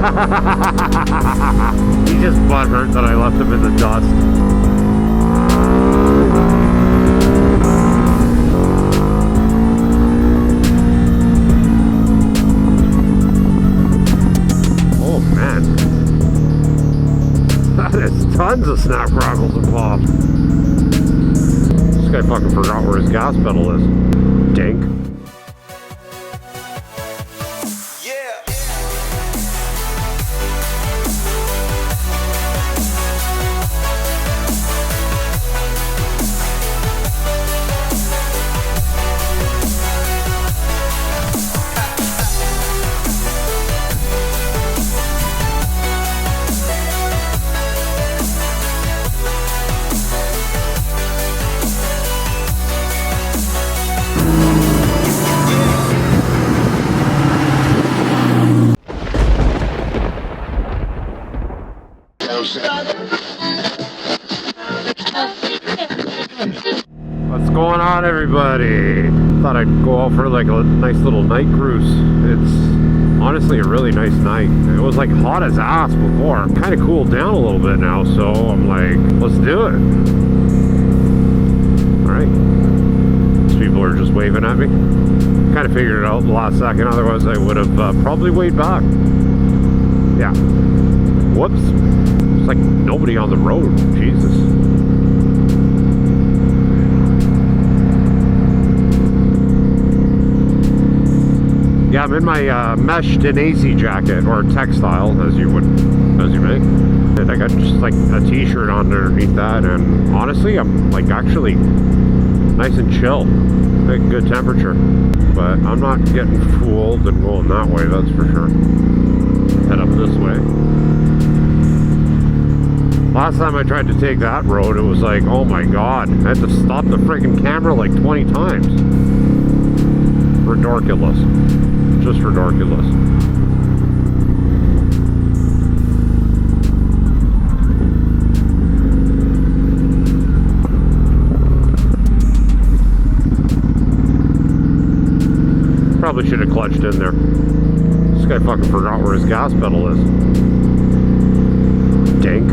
He just butthurt that I left him in the dust. Oh man. There's tons of snap, crackles, and pops. This guy fucking forgot where his gas pedal is. Dink. What's going on, everybody? Thought I'd go out for like a nice little night cruise. It's honestly a really nice night. It was like hot as ass before. Kind of cooled down a little bit now, so I'm like, let's do it. Alright. These people are just waving at me. Kind of figured it out the last second, otherwise I would have probably waved back. Yeah. Whoops. There's like nobody on the road. Jesus. Yeah, I'm in my mesh Denesi jacket, or textile, as you may. And I got just like a t-shirt underneath that, and honestly, I'm like actually nice and chill. Like good temperature. But I'm not getting fooled and going that way, that's for sure. Head up this way. Last time I tried to take that road, it was like, oh my god, I had to stop the freaking camera like 20 times. Ridiculous. Just ridiculous. Probably should have clutched in there. This guy fucking forgot where his gas pedal is. Dink.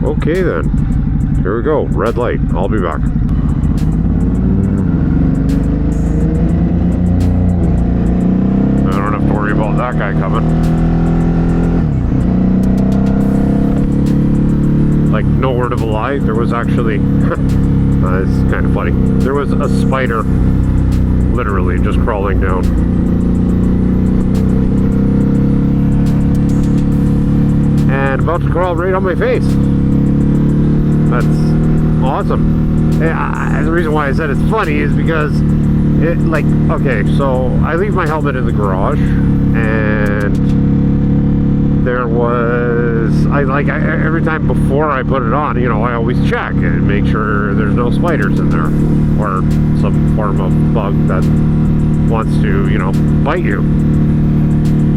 Okay then, here we go, red light, I'll be back. I don't have to worry about that guy coming. Like, no word of a lie, there was actually, it's kind of funny, there was a spider literally just crawling down. And about to crawl right on my face. That's awesome. Yeah, the reason why I said it's funny is because it, like, okay, so I leave my helmet in the garage, and there was, every time before I put it on, you know, I always check and make sure there's no spiders in there, or some form of bug that wants to, you know, bite you.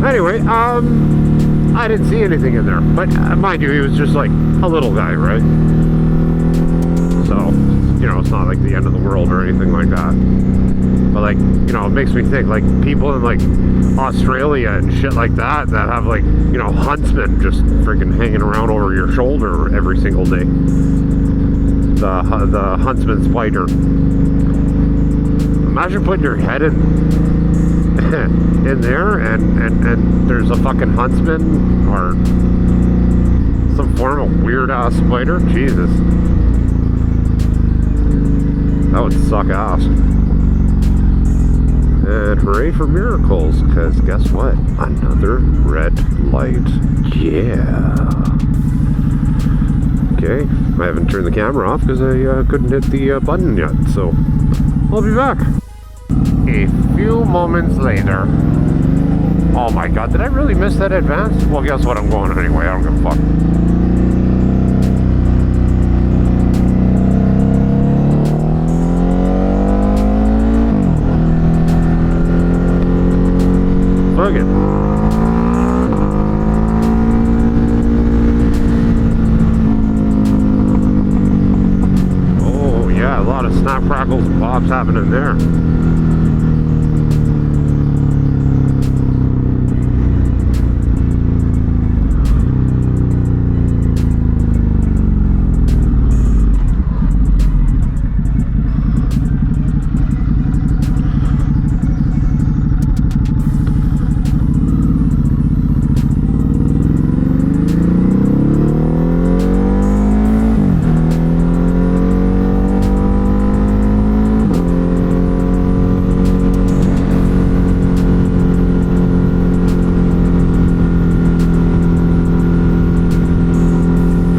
Anyway, I didn't see anything in there, but mind you, he was just like a little guy, right? So, you know, it's not like the end of the world or anything like that. But like, you know, it makes me think, like, people in like Australia and shit like that have like, you know, huntsmen just freaking hanging around over your shoulder every single day. The huntsman spider. Imagine putting your head in there and there's a fucking huntsman or some form of weird ass spider. Jesus, that would suck ass. And hooray for miracles, because guess what, another red light. Yeah. Okay, I haven't turned the camera off because I couldn't hit the button yet, so I'll be back. A few moments later. Oh my god, did I really miss that advance? Well, guess what, I'm going anyway, I don't give a fuck. Fuck it. Yeah, a lot of snap, crackles, and pops happening there.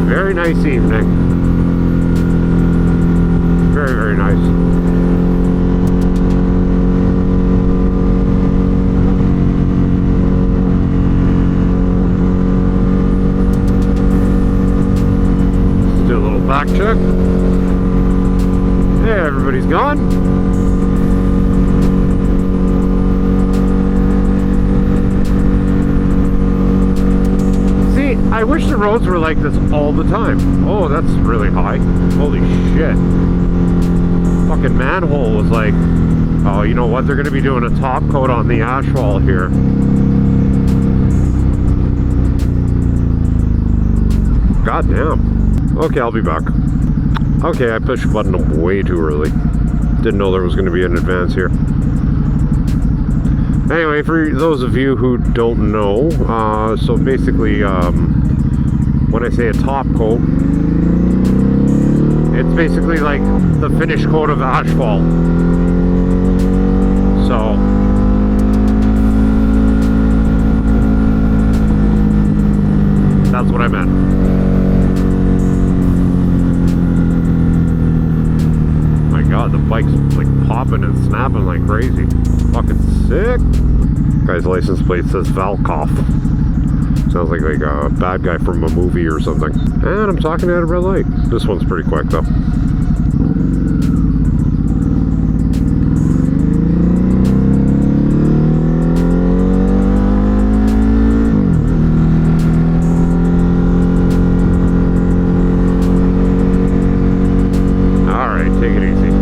Very nice evening. Very, very nice. Let's do a little back check. Hey, everybody's gone. I wish the roads were like this all the time. Oh, that's really high. Holy shit. Fucking manhole was like, oh, you know what? They're going to be doing a top coat on the asphalt here. God damn. Okay, I'll be back. Okay, I pushed the button way too early. Didn't know there was going to be an advance here. Anyway, for those of you who don't know, so basically, when I say a top coat, it's basically like the finish coat of asphalt. So, that's what I meant. My God, the bike's like popping and snapping like crazy. Fucking sick. Guy's license plate says Valkov. Sounds like a bad guy from a movie or something. And I'm talking at a red light. This one's pretty quick though. Alright, take it easy.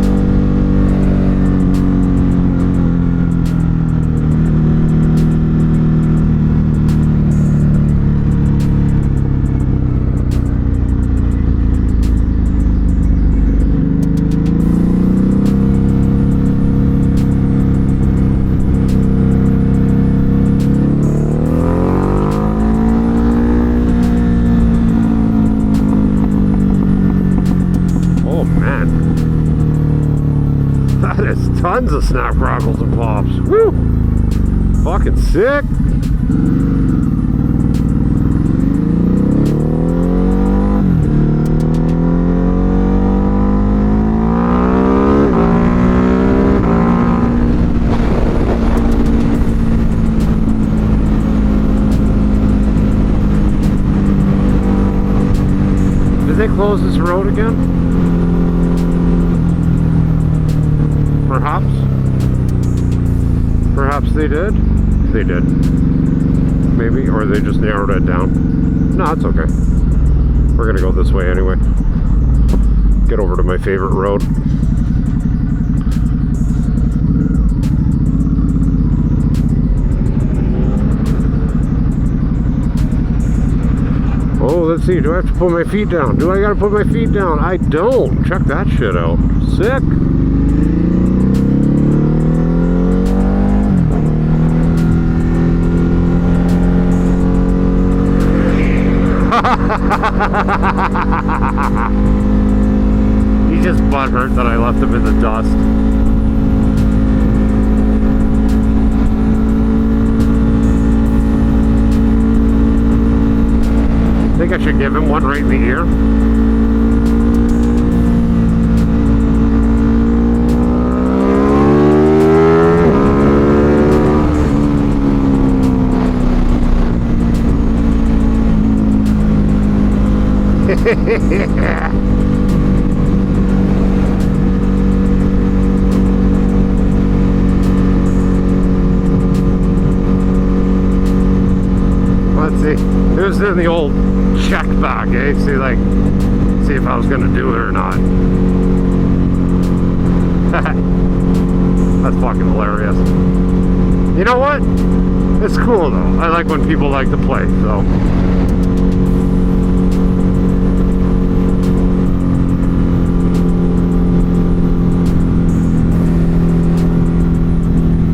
Tons of snap, crackles, and pops. Woo! Fucking sick. Did they close this road again? Perhaps. Perhaps they did. They did. Maybe, or they just narrowed it down. No, it's okay. We're gonna go this way anyway. Get over to my favorite road. Oh, let's see. Do I have to put my feet down? Do I gotta put my feet down? I don't. Check that shit out. Sick. He's just butthurt that I left him in the dust. Think I should give him one right in the ear? Let's see. It was in the old check back, eh? See if I was gonna do it or not. That's fucking hilarious. You know what? It's cool though. I like when people like to play, so.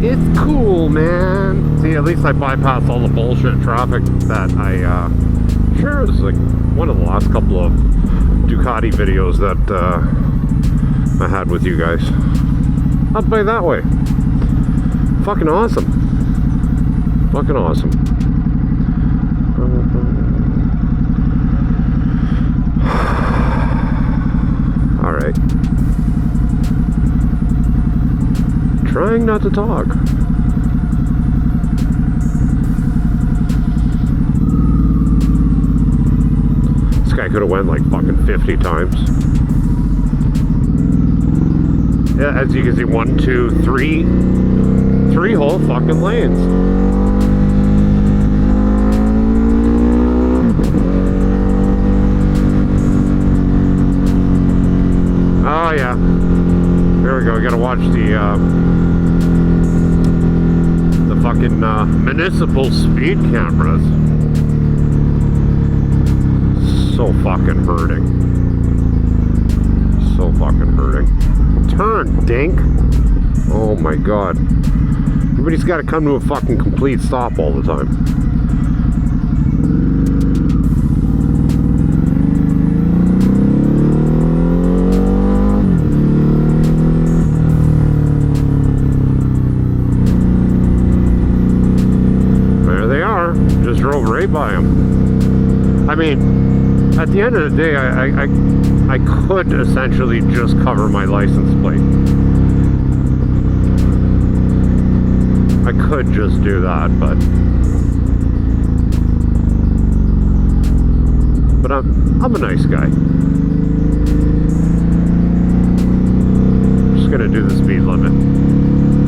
It's cool, man. See, at least I bypassed all the bullshit traffic that I, sure, it was like one of the last couple of Ducati videos that I had with you guys. Up by that way. Fucking awesome. Fucking awesome. Alright. Trying not to talk. This guy could have went like fucking 50 times. Yeah, as you can see, 1, 2, 3 whole fucking lanes. Oh yeah. There we go. We gotta watch the fucking municipal speed cameras. So fucking hurting. So fucking hurting. Turn, dink. Oh my god. Everybody's got to come to a fucking complete stop all the time. There they are. Just drove right by them. I mean, at the end of the day, I could essentially just cover my license plate. I could just do that, but I'm a nice guy. Just gonna do the speed limit,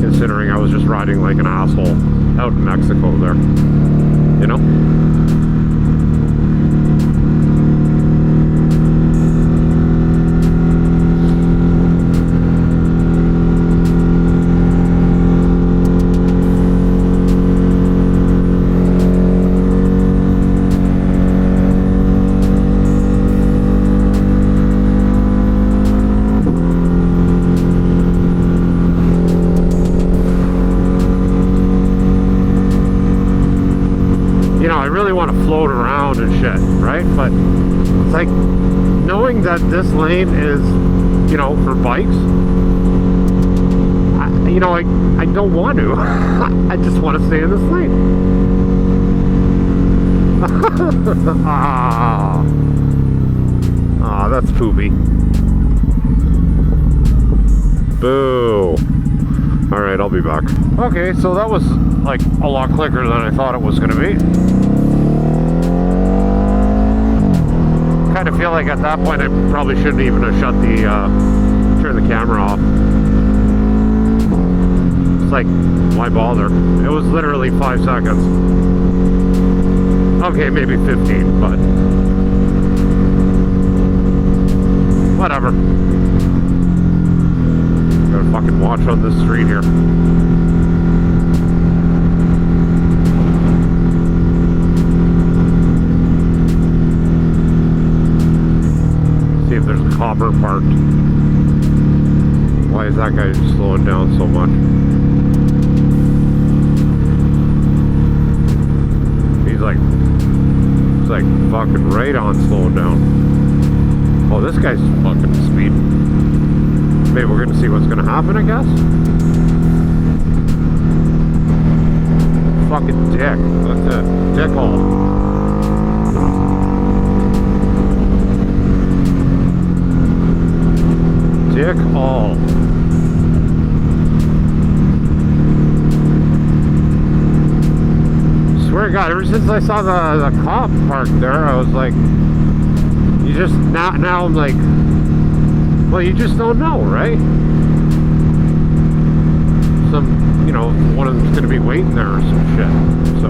considering I was just riding like an asshole out in Mexico there, you know? I really want to float around and shit, right? But it's like knowing that this lane is, you know, for bikes. I don't want to. I just want to stay in this lane. That's poopy. Boo. Alright, I'll be back. Okay, so that was like a lot quicker than I thought it was going to be. Kind of feel like at that point I probably shouldn't even have turned the camera off. It's like, why bother? It was literally 5 seconds. Okay, maybe 15, but whatever. Gotta fucking watch on this street here. See if there's a copper parked. Why is that guy slowing down so much? He's like fucking right on slowing down. Oh, this guy's fucking speeding. Maybe we're gonna see what's gonna happen, I guess. Fucking dick. That's it. Dickhole. Dick all. Swear to God, ever since I saw the cop parked there, I was like, you just now I'm like, well, you just don't know, right? Some, you know, one of them's gonna be waiting there or some shit. So.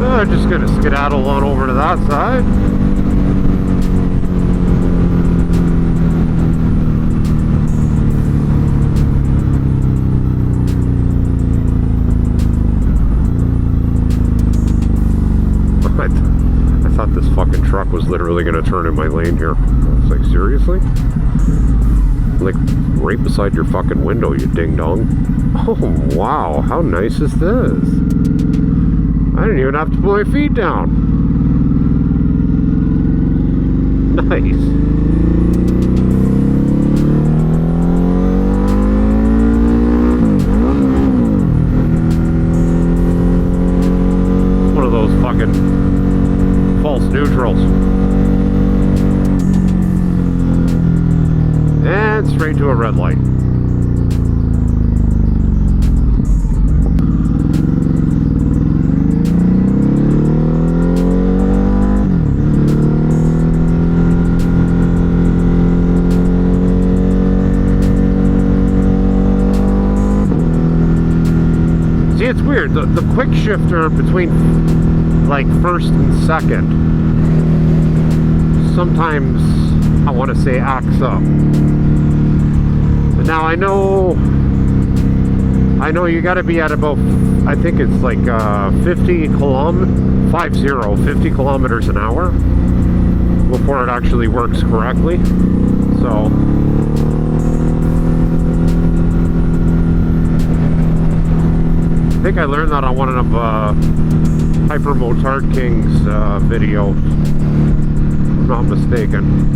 I'm just gonna skedaddle on over to that side. was literally going to turn in my lane here. It's like, seriously? Like, right beside your fucking window, you ding-dong. Oh, wow. How nice is this? I didn't even have to put my feet down. Nice. One of those fucking false neutrals. And straight to a red light. See, it's weird. The quick shifter between like first and second sometimes, I want to say, acts up. Now I know you got to be at about, I think it's like 50 kilometers an hour before it actually works correctly. So I think I learned that on one of Hypermotard King's videos, if I'm not mistaken.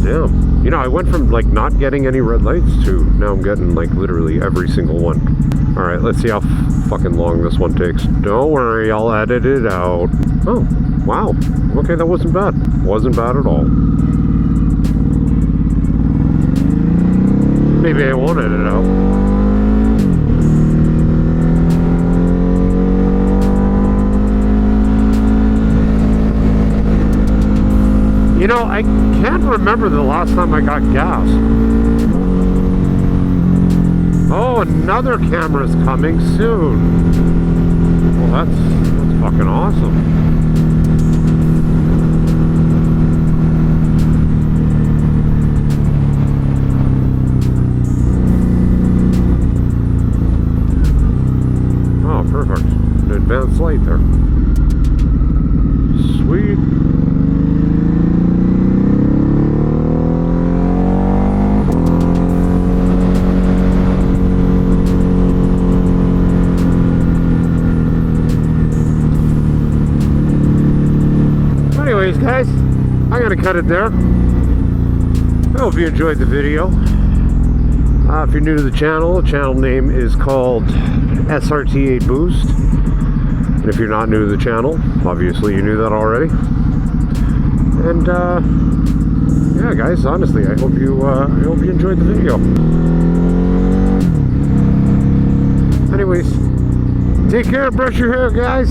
Damn. You know, I went from like not getting any red lights to now I'm getting like literally every single one. Alright, let's see how fucking long this one takes. Don't worry, I'll edit it out. Oh, wow. Okay, that wasn't bad. Wasn't bad at all. Maybe I won't edit it out. You know, I can't remember the last time I got gas. Oh, another camera's coming soon. Well, that's fucking awesome. Oh, perfect. An advanced light there. Sweet. Anyways, guys, I'm going to cut it there. I hope you enjoyed the video. If you're new to the channel name is called SRT8 Boost. And if you're not new to the channel, obviously you knew that already. And yeah, guys, honestly, I hope you enjoyed the video. Anyways, take care, brush your hair, guys.